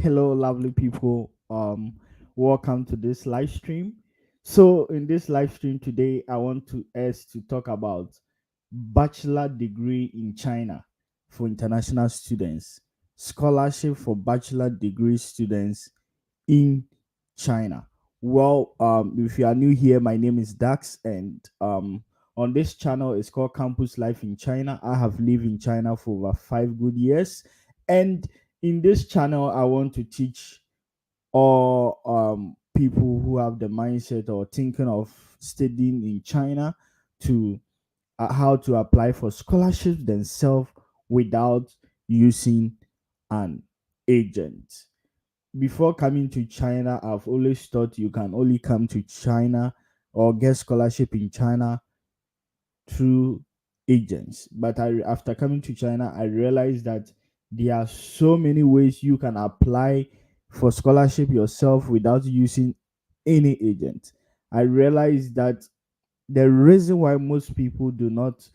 Hello, lovely people. Welcome to this live stream. So, in this live stream today, I want to us to talk about bachelor degree in China for international students, scholarship for bachelor degree students in China. If you are new here, my name is Dax, and on this channel it's called Campus Life in China. I have lived in China for over 5 good years, and in this channel, I want to teach all people who have the mindset or thinking of studying in China to how to apply for scholarships themselves without using an agent. Before coming to China, I've always thought you can only come to China or get scholarship in China through agents. But after coming to China, I realized that there are so many ways you can apply for scholarship yourself without using any agent. I realized that the reason why most people do not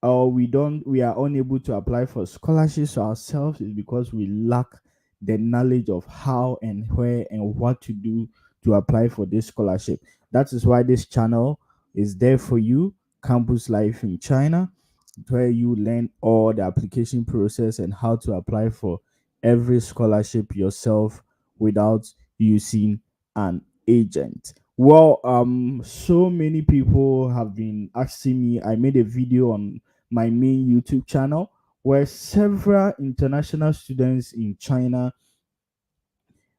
or we are unable to apply for scholarships ourselves is because we lack the knowledge of how and where and what to do to apply for this scholarship. That is why this channel is there for you, Campus Life in China, where you learn all the application process and how to apply for every scholarship yourself without using an agent. So many people have been asking me. I made a video on my main YouTube channel where several international students in China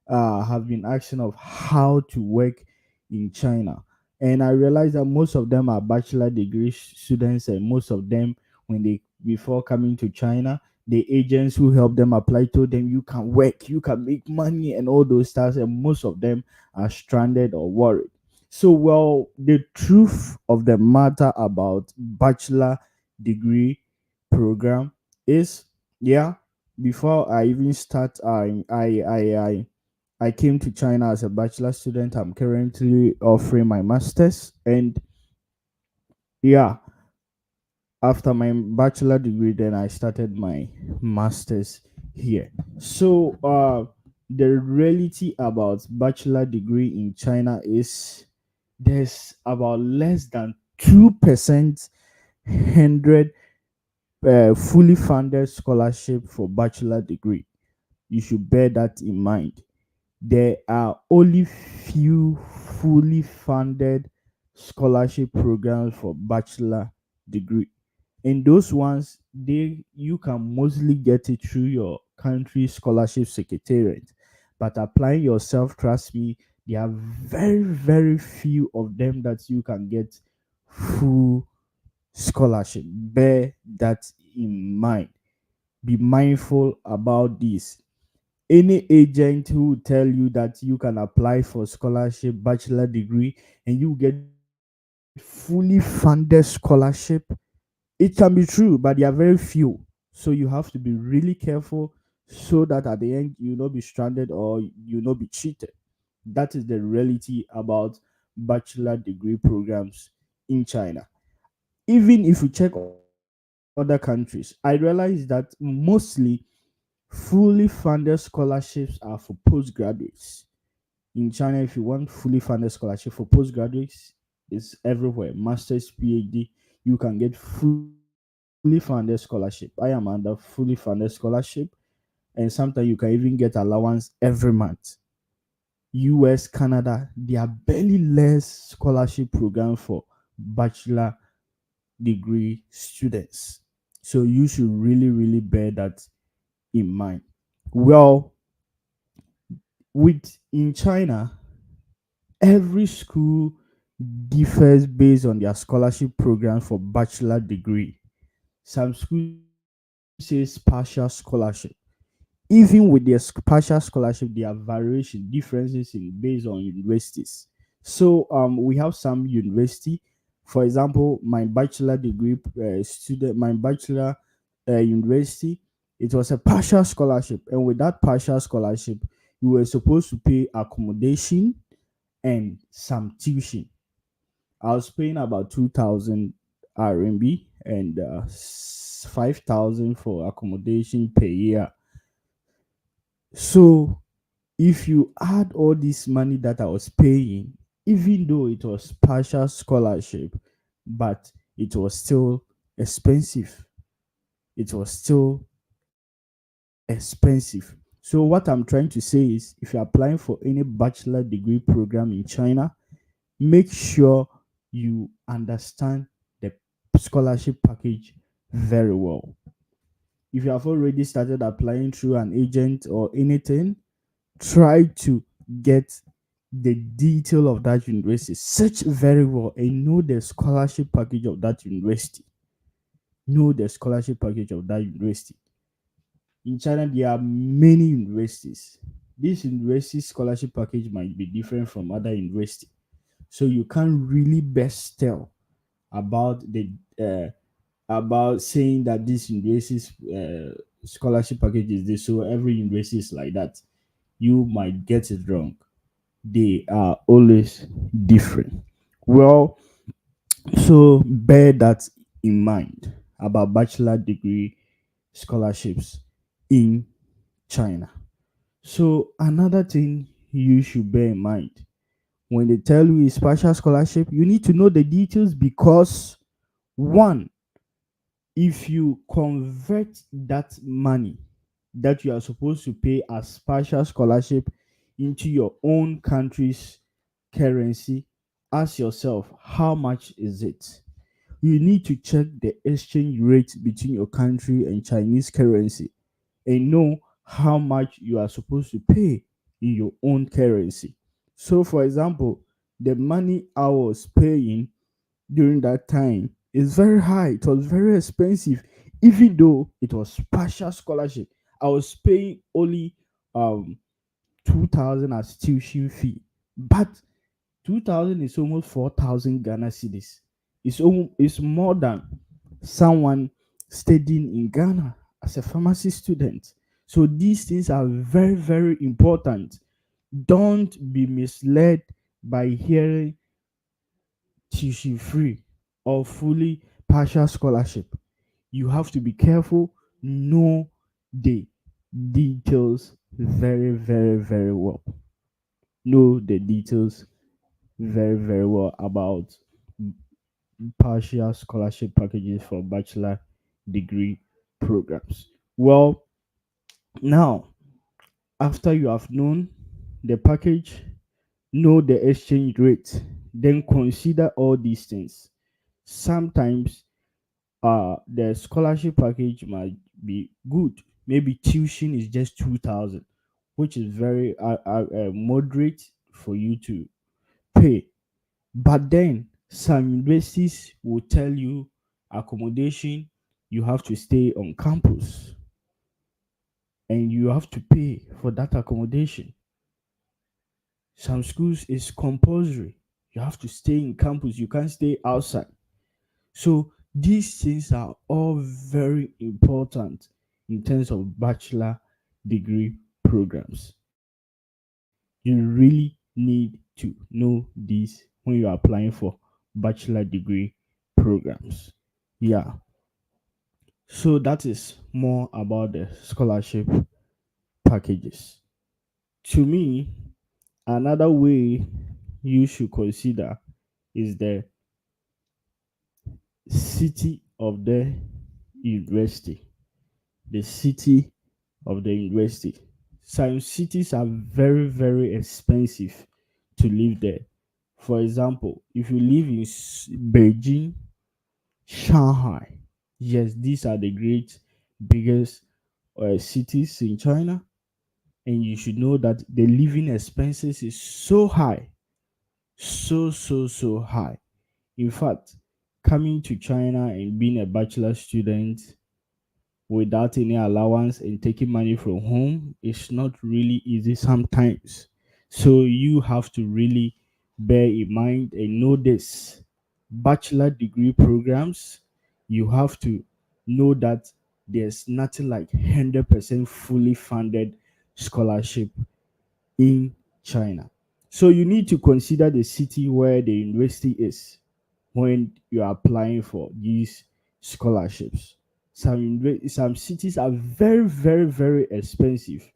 have been asking of how to work in China. And I realized that most of them are bachelor degree students, and most of them, when they before coming to China, the agents who help them apply told them you can work, you can make money, and all those stuff. And most of them are stranded or worried. So, the truth of the matter about bachelor degree program is, yeah. Before I even start, I came to China as a bachelor student. I'm currently offering my master's, and yeah, after my bachelor degree, then I started my master's here. So, the reality about bachelor degree in China is there's about less than 2% 100 fully funded scholarship for bachelor degree. You should bear that in mind. There are only few fully funded scholarship programs for bachelor degree. And those ones, they you can mostly get it through your country scholarship secretariat. But applying yourself, trust me, there are very, very few of them that you can get full scholarship. Bear that in mind. Be mindful about this. Any agent who will tell you that you can apply for scholarship bachelor degree and you get fully funded scholarship, it can be true, but they are very few. So you have to be really careful so that at the end you not be stranded or you not be cheated. That is the reality about bachelor degree programs in China. Even if you check other countries, I realize that mostly fully funded scholarships are for postgraduates. In China, if you want fully funded scholarship for postgraduates, it's everywhere. Master's, PhD, you can get fully funded scholarship. I am under fully funded scholarship, and sometimes you can even get allowance every month. US, Canada, there are barely less scholarship program for bachelor degree students. So you should really, really bear that in mind. Well, with in China, every school differs based on their scholarship program for bachelor degree. Some schools says partial scholarship. Even with their partial scholarship, there are variation differences in based on universities. So we have some university. For example, my bachelor degree student, my bachelor university, it was a partial scholarship, and with that partial scholarship, you were supposed to pay accommodation and some tuition. I was paying about 2,000 RMB and 5,000 for accommodation per year. So If you add all this money that I was paying, even though it was partial scholarship, but it was still expensive. It was still expensive. So what I'm trying to say is, if you're applying for any bachelor degree program in China, make sure you understand the scholarship package very well. If you have already started applying through an agent or anything, try to get the detail of that university. Search very well and know the scholarship package of that university. Know the scholarship package of that university. In China, there are many universities. This university scholarship package might be different from other universities. So you can't really best tell about the about saying that this university's scholarship package is this. So every university is like that. You might get it wrong. They are always different. Well, so bear that in mind about bachelor degree scholarships in China. So another thing you should bear in mind when they tell you it's partial scholarship, you need to know the details because one, if you convert that money that you are supposed to pay as partial scholarship into your own country's currency, ask yourself, how much is it? You need to check the exchange rate between your country and Chinese currency and know how much you are supposed to pay in your own currency. So, for example, the money I was paying during that time is very high. It was very expensive, even though it was partial scholarship. I was paying only 2,000 as tuition fee, but 2,000 is almost 4,000 Ghana cedis. It's more than someone studying in Ghana as a pharmacy student. So these things are very, very important. Don't be misled by hearing tuition free or fully partial scholarship. You have to be careful, know the details very, very, very well. Know the details very, very well about partial scholarship packages for bachelor degree programs. Well, now, after you have known the package, know the exchange rate, then consider all these things. Sometimes the scholarship package might be good. Maybe tuition is just 2,000, which is very moderate for you to pay. But then some universities will tell you accommodation, you have to stay on campus and you have to pay for that accommodation. Some schools is compulsory. You have to stay in campus, you can't stay outside. So these things are all very important in terms of bachelor degree programs. You really need to know this when you're applying for bachelor degree programs. Yeah. So that is more about the scholarship packages. To me, another way you should consider is the city of the university. The city of the university. Some cities are very, very expensive to live there. For example, if you live in Beijing, Shanghai, yes, these are the great biggest cities in China, and you should know that the living expenses is so high, so high. In fact, coming to China and being a bachelor student without any allowance and taking money from home is not really easy sometimes. So you have to really bear in mind and know this. Bachelor degree programs, you have to know that there's nothing like 100% fully funded scholarship in China. So you need to consider the city where the university is when you are applying for these scholarships. Some cities are very, very, very expensive.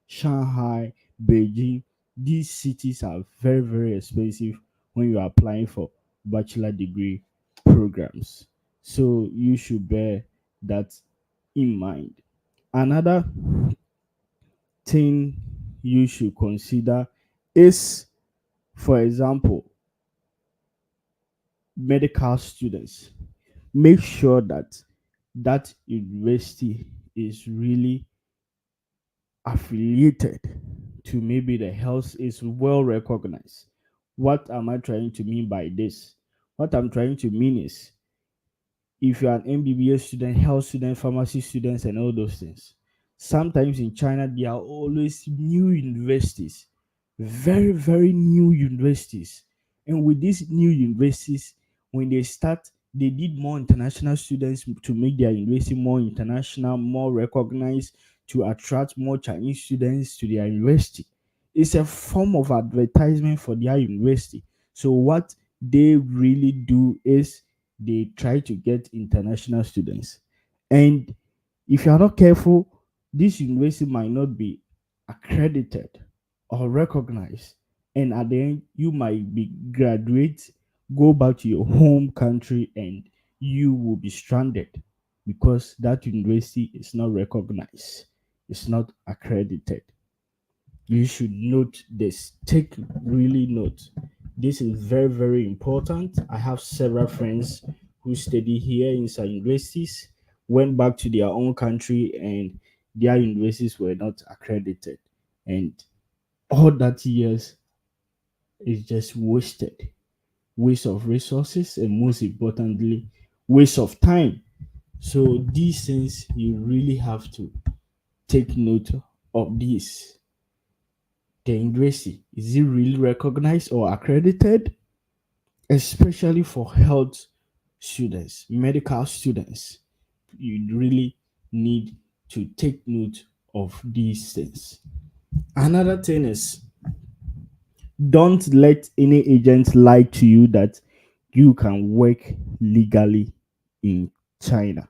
Shanghai, Beijing. These cities are very, very expensive when you are applying for bachelor degree programs. So you should bear that in mind. Another thing you should consider is, for example, medical students. Make sure that that university is really affiliated to maybe the health, is well recognized. What am I trying to mean by this? What I'm trying to mean is, if you're an MBBS student, health student, pharmacy students, and all those things, sometimes in China, there are always new universities, very, very new universities. And with these new universities, when they start, they need more international students to make their university more international, more recognized, to attract more Chinese students to their university. It's a form of advertisement for their university. So, what they really do is they try to get international students. And if you are not careful, this university might not be accredited or recognized. And at the end, you might be graduate, go back to your home country, and you will be stranded because that university is not recognized, it's not accredited. You should note this. Take really note. This is very, very important. I have several friends who study here in some universities, went back to their own country, and their universities were not accredited. And all that years is just wasted. Waste of resources, and most importantly, waste of time. So these things you really have to take note of this. The university, is it really recognized or accredited? Especially for health students, medical students, you really need to take note of these things. Another thing is, don't let any agent lie to you that you can work legally in China.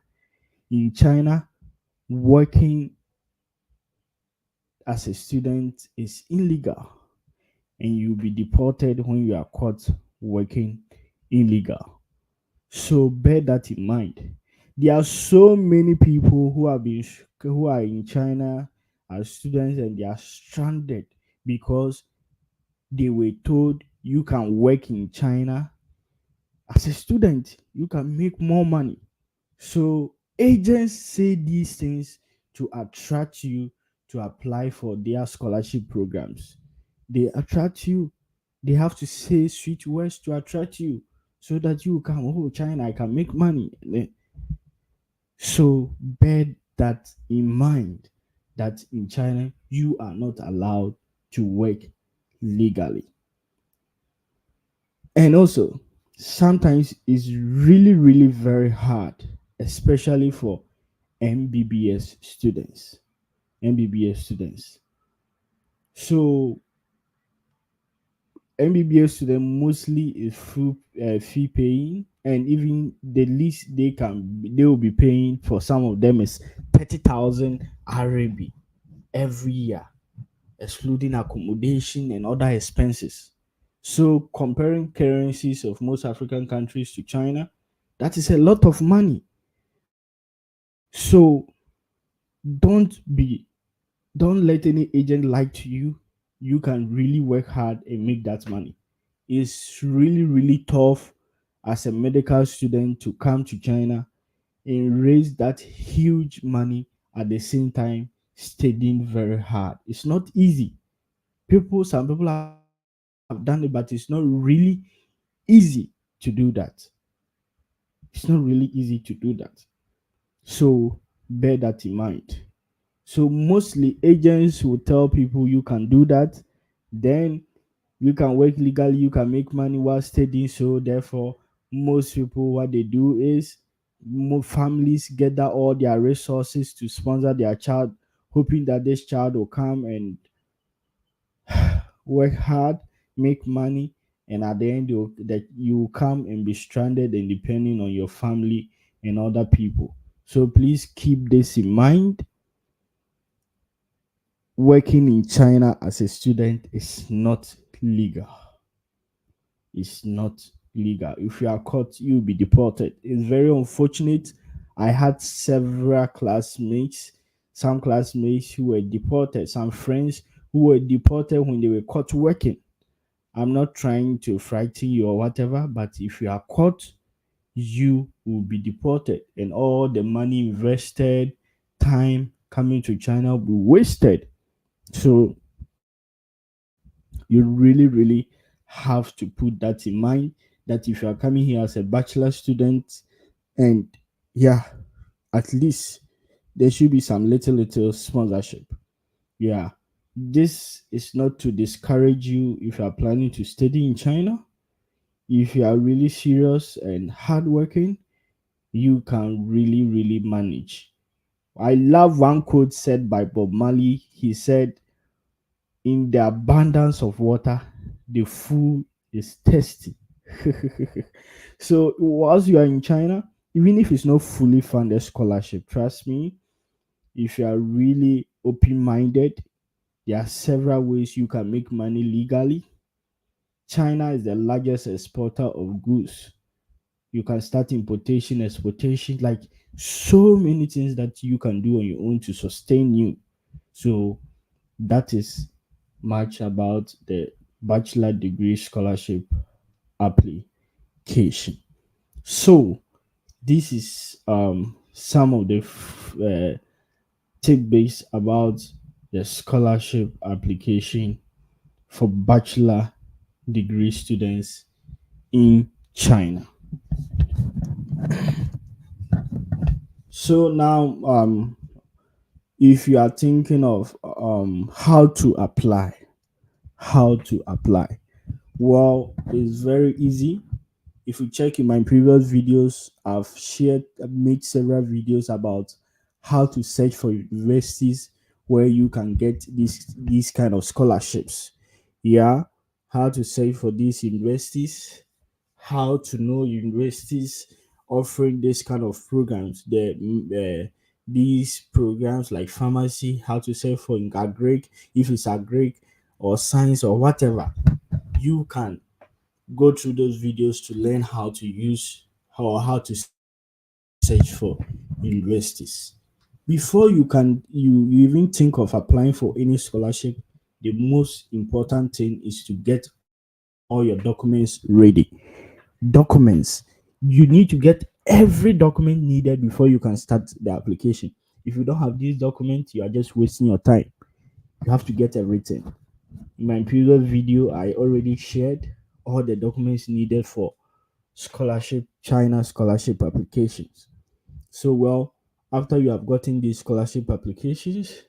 In China, working as a student is illegal, and you'll be deported when you are caught working illegal. So bear that in mind. There are so many people who are in China as students, and they are stranded because they were told you can work in China as a student, you can make more money. So agents say these things to attract you to apply for their scholarship programs. They attract you. They have to say sweet words to attract you so that you come, oh, China, I can make money. So bear that in mind, that in China, you are not allowed to work legally. And also, sometimes it's really, really very hard, especially for MBBS students. MBBS students. So MBBS student mostly is full fee paying, and even the least they will be paying for some of them is 30,000 RMB every year, excluding accommodation and other expenses. So comparing currencies of most African countries to China, that is a lot of money. So don't be don't let any agent lie to you. You can really work hard and make that money. It's really, really tough as a medical student to come to China and raise that huge money at the same time studying very hard. It's not easy. Some people have done it, but it's not really easy to do that. It's not really easy to do that. So bear that in mind. So mostly agents will tell people you can do that, then you can work legally, you can make money while studying. So therefore, most people, what they do is, more families gather all their resources to sponsor their child, hoping that this child will come and work hard, make money, and at the end that you come and be stranded and depending on your family and other people. So please keep this in mind. working in China as a student is not legal. It's not legal. If you are caught, you'll be deported. It's very unfortunate. I had several classmates, some classmates who were deported, some friends who were deported when they were caught working. I'm not trying to frighten you or whatever, but if you are caught, you will be deported, and all the money invested, time coming to China will be wasted. So you really have to put that in mind, that if you are coming here as a bachelor student, and yeah, at least there should be some little sponsorship. Yeah, this is not to discourage you if you are planning to study in China. If you are really serious and hardworking, you can really manage. I love one quote said by Bob Marley. He said, in the abundance of water, the food is thirsty. So, whilst you are in China, even if it's not fully funded scholarship, trust me, if you are really open minded, there are several ways you can make money legally. China is the largest exporter of goods. You can start importation, exportation, like so many things that you can do on your own to sustain you. So that is much about the bachelor degree scholarship application. So this is some of the tidbits about the scholarship application for bachelor degree students in China. So now, if you are thinking of how to apply, well, it's very easy. If you check in my previous videos, I've made several videos about how to search for universities where you can get these kind of scholarships. Yeah, how to search for these universities, how to know universities offering this kind of programs. These programs like pharmacy, how to search for in agric, if it's agric or science or whatever, you can go through those videos to learn how to use how to search for universities. Before you even think of applying for any scholarship, the most important thing is to get all your documents ready. Documents. You need to get every document needed before you can start the application. If you don't have these documents, you are just wasting your time. You have to get everything. In my previous video, I already shared all the documents needed for China scholarship applications. So, well, after you have gotten these scholarship applications,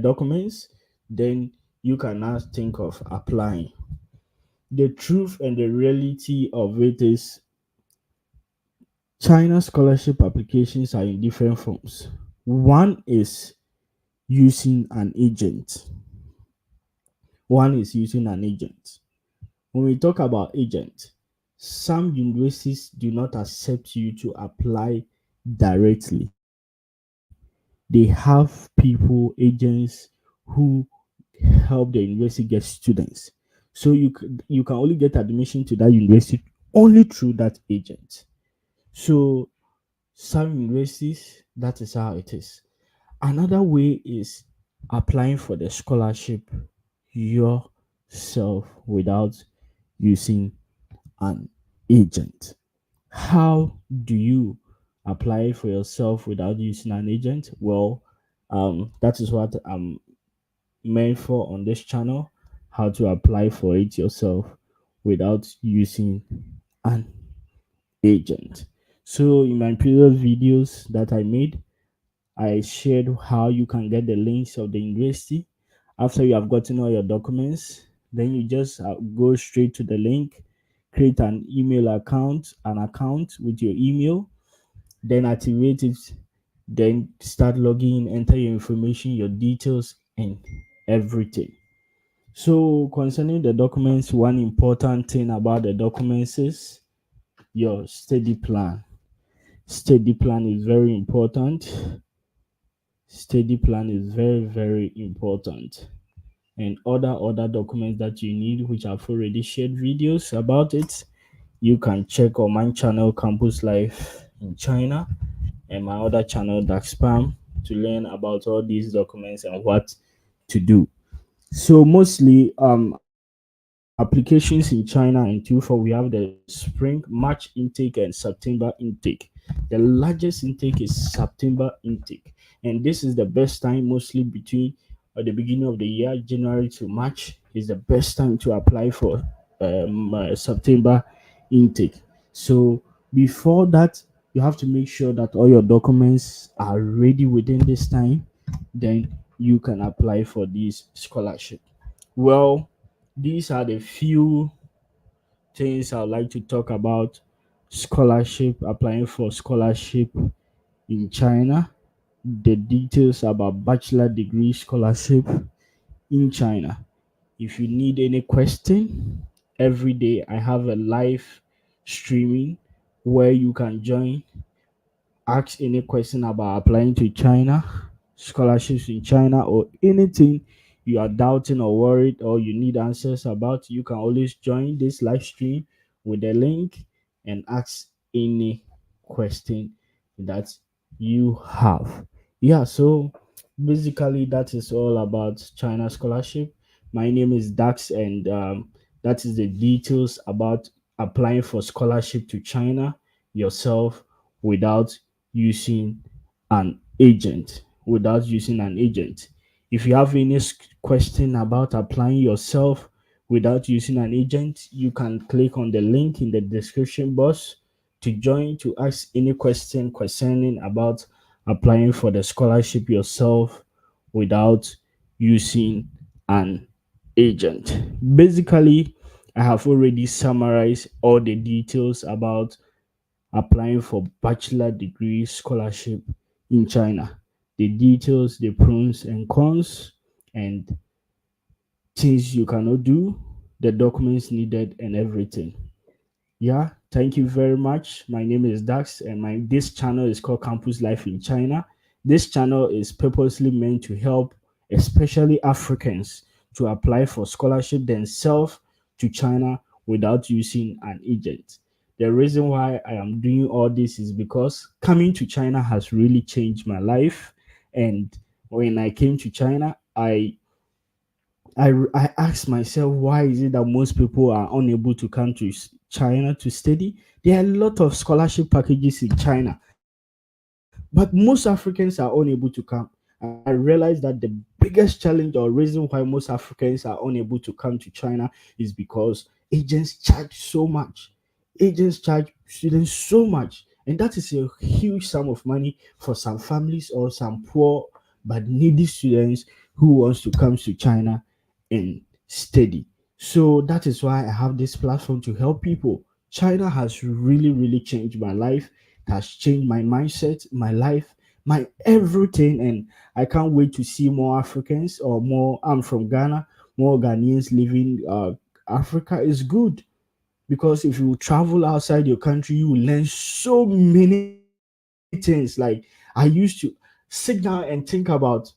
documents, then you can now think of applying. The truth and the reality of it is, China scholarship applications are in different forms. One is using an agent. One is using an agent. When we talk about agent, some universities do not accept you to apply directly. They have people, agents who help the university get students. So you can only get admission to that university only through that agent. So some universities, that is how it is. Another way is applying for the scholarship yourself without using an agent. How do you apply for yourself without using an agent? Well, that is what I'm meant for on this channel, how to apply for it yourself without using an agent. So, in my previous videos that I made, I shared how you can get the links of the university. After you have gotten all your documents, then you just go straight to the link, create an account with your email, then activate it, then start logging in, enter your information, your details, and everything. So, concerning the documents, one important thing about the documents is your study plan. Study plan is very important. study plan is very, very important. And other documents that you need, which I've already shared videos about it, you can check on my channel Campus Life in China and my other channel Dark Spam to learn about all these documents and what to do. So mostly applications in China in Q4 we have the spring, March intake and September intake. The largest intake is September intake, and this is the best time mostly between the beginning of the year, January to March is the best time to apply for September intake. So before that, you have to make sure that all your documents are ready within this time. Then you can apply for this scholarship. Well, these are the few things I'd like to talk about scholarship, applying for scholarship in China, the details about bachelor degree scholarship in China. If you need any question, every day I have a live streaming where you can join, ask any question about applying to China, scholarships in China, or anything you are doubting or worried or you need answers about, you can always join this live stream with the link and ask any question that you have. Yeah, so basically that is all about China scholarship. My name is Dax, and that is the details about applying for scholarship to China yourself without using an agent. If you have any question about applying yourself without using an agent, you can click on the link in the description box to join to ask any question concerning about applying for the scholarship yourself without using an agent. Basically, I have already summarized all the details about applying for bachelor degree scholarship in China. The details, the pros and cons, and things you cannot do, the documents needed, and everything. Yeah, thank you very much. My name is Dax, and my this channel is called Campus Life in China. This channel is purposely meant to help, especially Africans, to apply for scholarship themselves to China without using an agent. The reason why I am doing all this is because coming to China has really changed my life. And when I came to China, I asked myself, why is it that most people are unable to come to China to study? There are a lot of scholarship packages in China, but most Africans are unable to come. And I realized that the biggest challenge or reason why most Africans are unable to come to China is because agents charge so much. Agents charge students so much, and that is a huge sum of money for some families or some poor but needy students who wants to come to China and study. So that is why I have this platform to help people. China has really, really changed my life. It has changed my mindset, my life, my everything. And I can't wait to see more Africans or more. I'm from Ghana, more Ghanaians living. Africa is good because if you travel outside your country, you will learn so many things. Like I used to sit down and think about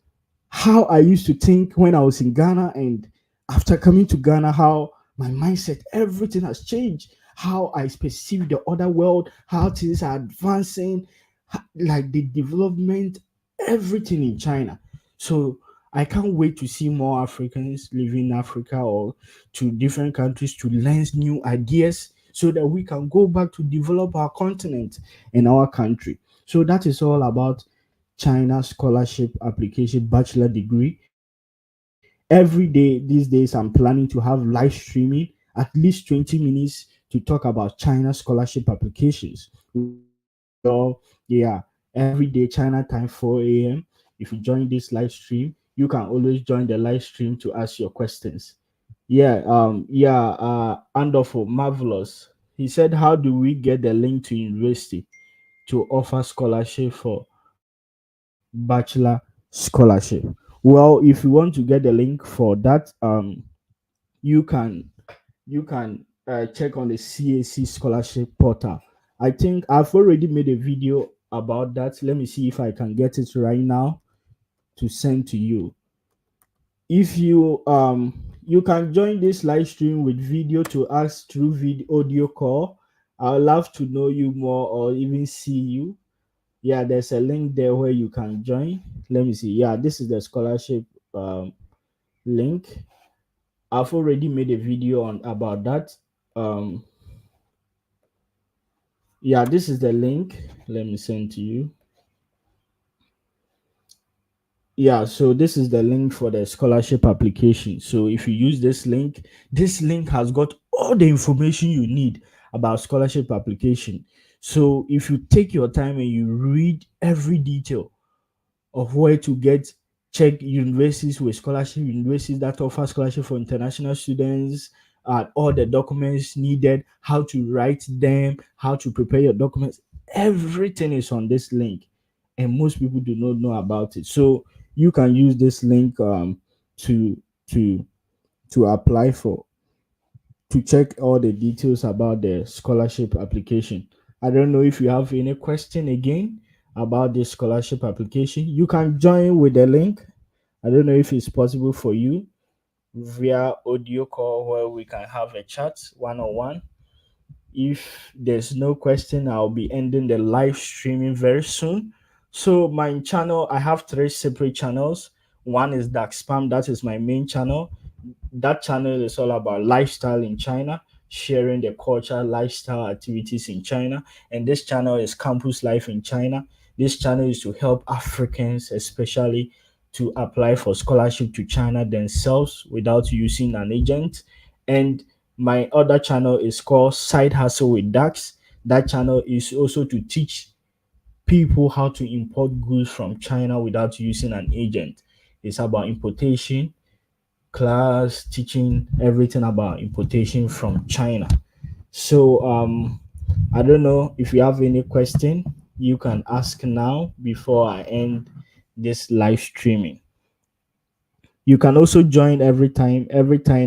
how I used to think when I was in Ghana, and after coming to Ghana, how my mindset, everything has changed. How I perceive the other world, how things are advancing, like the development, everything in China. So I can't wait to see more Africans living in Africa or to different countries to learn new ideas so that we can go back to develop our continent and our country. So that is all about China scholarship application bachelor degree. Every day these days I'm planning to have live streaming at least 20 minutes to talk about China scholarship applications. Well, yeah, every day China time 4 a.m. If you join this live stream, you can always join the live stream to ask your questions. Andolfo Marvelous. He said, how do we get the link to university to offer scholarship for bachelor scholarship? Well, if you want to get the link for that, you can check on the CAC scholarship portal. I think I've already made a video about that. Let me see if I can get it right now to send to you. If you can join this live stream with video to ask through video audio call. I would love to know you more or even see you. Yeah, there's a link there where you can join. Let me see. Yeah, this is the scholarship link. I've already made a video on about that. um yeah, this is the link. Let me send to you. Yeah, so this is the link for the scholarship application. So if you use this link has got all the information you need about scholarship application. So if you take your time and you read every detail of where to get, check universities with scholarship, universities that offer scholarship for international students, all the documents needed, how to write them, how to prepare your documents. Everything is on this link, and most people do not know about it. So you can use this link to to to apply for, to check all the details about the scholarship application. I don't know if you have any question again about the scholarship application. You can join with the link. I don't know if it's possible for you via audio call where we can have a chat one on one. If there's no question, I'll be ending the live streaming very soon. So my channel, I have three separate channels. One is Dark Spam, that is my main channel. That channel is all about lifestyle in China, sharing the culture, lifestyle activities in China. And this channel is Campus Life in China. This channel is to help Africans, especially, to apply for scholarship to China themselves without using an agent. And my other channel is called Side Hustle with Dax. That channel is also to teach people how to import goods from China without using an agent. It's about importation class, teaching everything about importation from China. So I don't know if you have any question, you can ask now before I end this live streaming. You can also join every time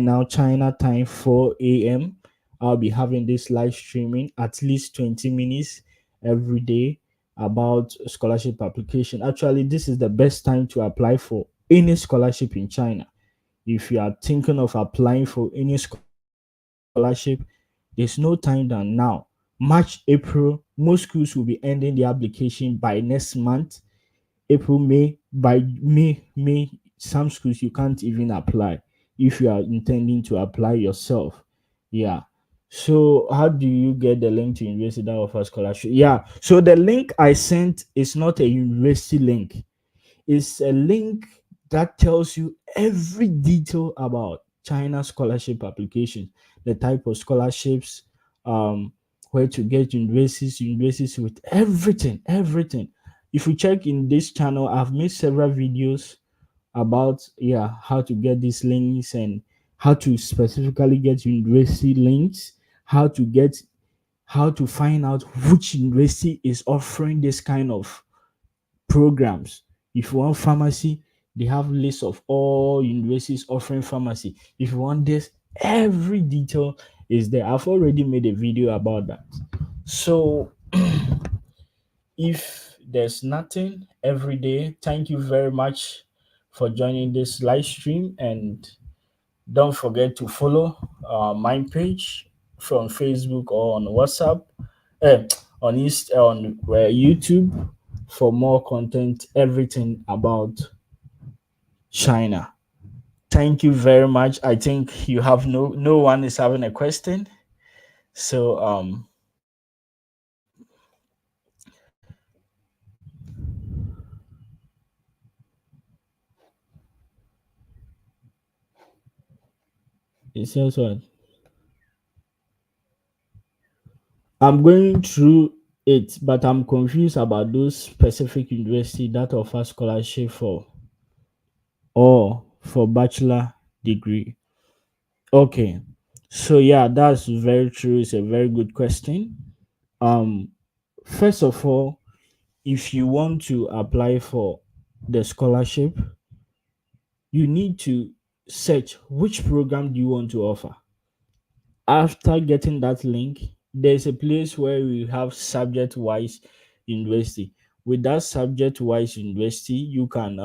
now, China time 4 a.m. I'll be having this live streaming at least 20 minutes every day about scholarship application. Actually, this is the best time to apply for any scholarship in China. If you are thinking of applying for any scholarship, there's no time than now. March, April, most schools will be ending the application by next month. April, May, by May, some schools you can't even apply if you are intending to apply yourself. Yeah. So how do you get the link to university that offers scholarship? Yeah. So the link I sent is not a university link. Is a link that tells you every detail about China scholarship application, the type of scholarships, um, where to get universities with everything. If you check in this channel, I've made several videos about, yeah, how to get these links and how to specifically get university links, how to get, how to find out which university is offering this kind of programs. If you want pharmacy, they have lists of all universities offering pharmacy. If you want this, every detail is there. I've already made a video about that. So if there's nothing every day, thank you very much for joining this live stream, and don't forget to follow my page from Facebook or on WhatsApp, eh, on YouTube for more content, everything about China. Thank you very much. I think you have no one is having a question. So it says what? I'm going through it, but I'm confused about those specific university that offer scholarship for, or for bachelor degree. Okay. So yeah, that's very true. It's a very good question. Um First of all, if you want to apply for the scholarship, you need to search which program do you want to offer. After getting that link, there's a place where we have subject wise university. With that subject wise university, you can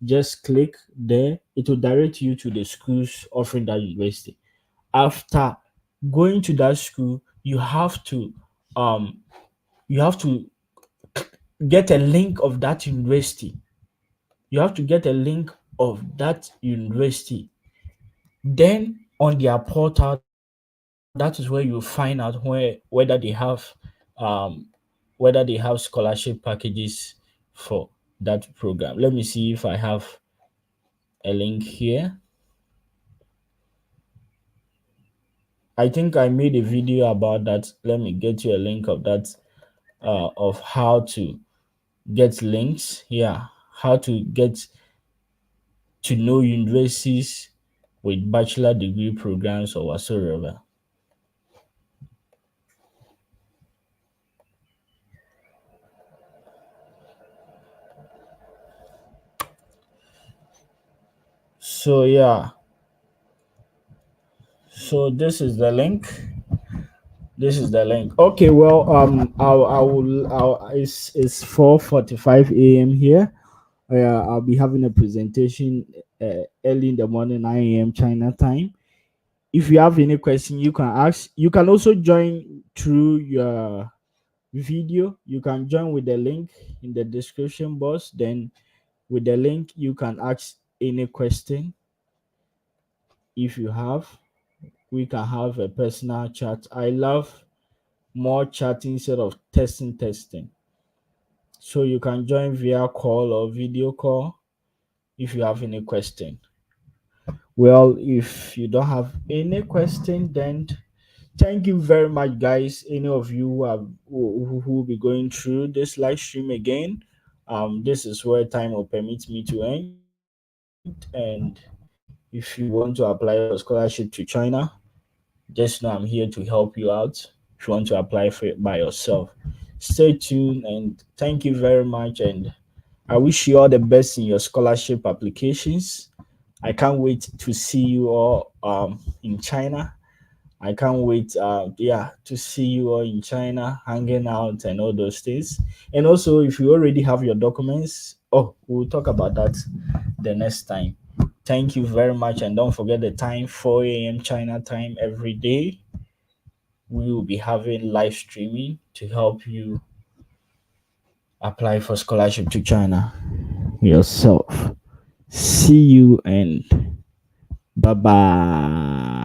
Just click there. It will direct you to the schools offering that university. After going to that school, um you have to get a link of that university. You have to get a link of that university. Then on their portal, that is where you find out um whether they have scholarship packages for that program. Let me see if I have a link here. I think I made a video about that. Let me get you a link of that, of how to get links. Yeah, how to get to know universities with bachelor degree programs or whatsoever. So yeah, so this is the link. This is the link. Okay, well, it's 4:45 a.m. here. I'll be having a presentation early in the morning, 9 a.m. China time. If you have any question, you can ask. You can also join through your video. You can join with the link in the description box. Then with the link, you can ask any question if you have. We can have a personal chat. I love more chatting instead of testing. So you can join via call or video call if you have any question. Well, if you don't have any question, then thank you very much, guys. Any of you who will be going through this live stream again, this is where time will permit me to end. And if you want to apply for scholarship to China, just know I'm here to help you out. If you want to apply for it by yourself, stay tuned and thank you very much. And I wish you all the best in your scholarship applications. I can't wait to see you all in China. I can't wait, to see you all in China, hanging out and all those things. And also, if you already have your documents, oh, we'll talk about that the next time. Thank you very much, and don't forget the time, 4 a.m. China time every day. We will be having live streaming to help you apply for scholarship to China yourself. See you and bye bye.